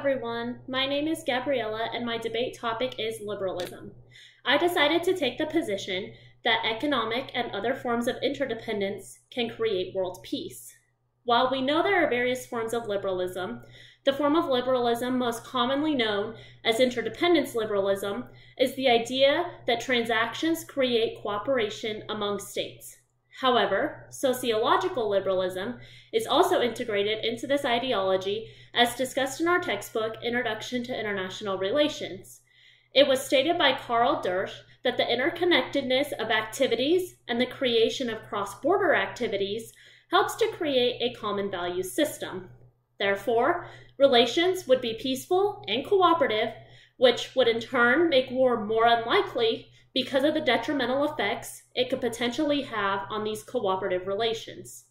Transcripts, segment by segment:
everyone. My name is Gabriella and my debate topic is liberalism. I decided to take the position that economic and other forms of interdependence can create world peace. While we know there are various forms of liberalism, the form of liberalism most commonly known as interdependence liberalism is the idea that transactions create cooperation among states. However, sociological liberalism is also integrated into this ideology as discussed in our textbook, Introduction to International Relations. It was stated by Karl Dersch that the interconnectedness of activities and the creation of cross-border activities helps to create a common values system. Therefore, relations would be peaceful and cooperative, which would in turn make war more unlikely because of the detrimental effects it could potentially have on these cooperative relations.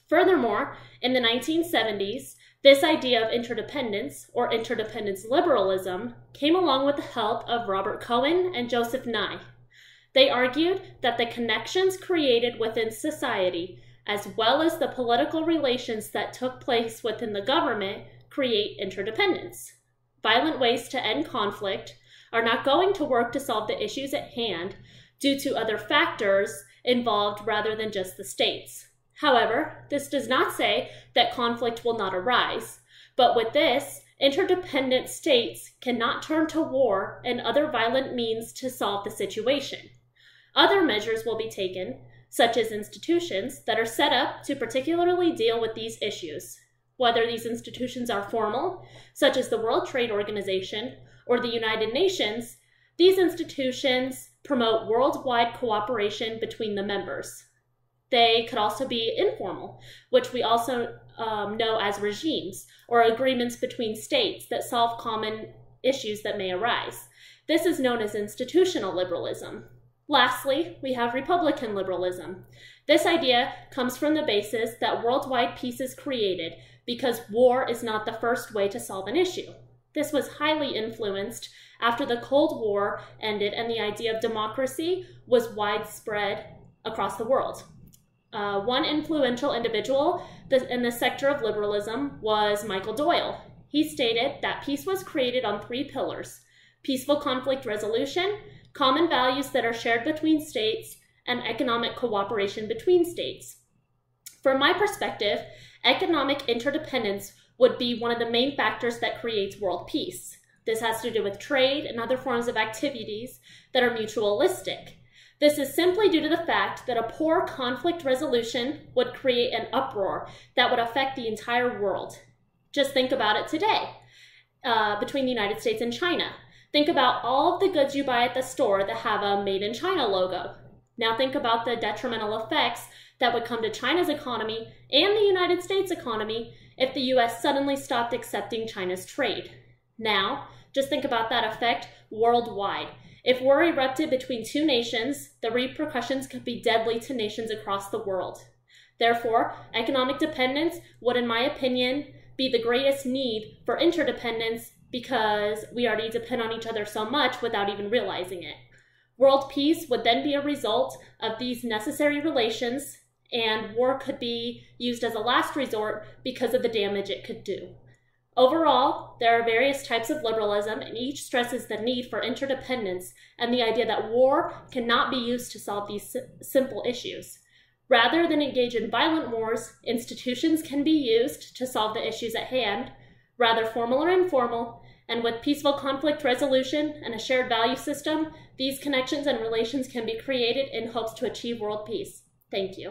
Furthermore, in the 1970s, this idea of interdependence, or interdependence liberalism, came along with the help of Robert Cohen and Joseph Nye. They argued that the connections created within society, as well as the political relations that took place within the government, create interdependence. Violent ways to end conflict are not going to work to solve the issues at hand due to other factors involved rather than just the states. However, this does not say that conflict will not arise, but with this, interdependent states cannot turn to war and other violent means to solve the situation. Other measures will be taken, such as institutions that are set up to particularly deal with these issues. Whether these institutions are formal, such as the World Trade Organization or the United Nations, these institutions promote worldwide cooperation between the members. They could also be informal, which we also know as regimes, or agreements between states that solve common issues that may arise. This is known as institutional liberalism. Lastly, we have Republican liberalism. This idea comes from the basis that worldwide peace is created because war is not the first way to solve an issue. This was highly influenced after the Cold War ended and the idea of democracy was widespread across the world. One influential individual in the sector of liberalism was Michael Doyle. He stated that peace was created on three pillars: peaceful conflict resolution, common values that are shared between states, and economic cooperation between states. From my perspective, economic interdependence would be one of the main factors that creates world peace. This has to do with trade and other forms of activities that are mutualistic. This is simply due to the fact that a poor conflict resolution would create an uproar that would affect the entire world. Just think about it today, between the United States and China. Think about all of the goods you buy at the store that have a Made in China logo. Now think about the detrimental effects that would come to China's economy and the United States economy if the US suddenly stopped accepting China's trade. Now, just think about that effect worldwide. If war erupted between two nations, the repercussions could be deadly to nations across the world. Therefore, economic dependence would, in my opinion, be the greatest need for interdependence because we already depend on each other so much without even realizing it. World peace would then be a result of these necessary relations, and war could be used as a last resort because of the damage it could do. Overall, there are various types of liberalism, and each stresses the need for interdependence and the idea that war cannot be used to solve these simple issues. Rather than engage in violent wars, institutions can be used to solve the issues at hand, rather formal or informal, and with peaceful conflict resolution and a shared value system, these connections and relations can be created in hopes to achieve world peace. Thank you.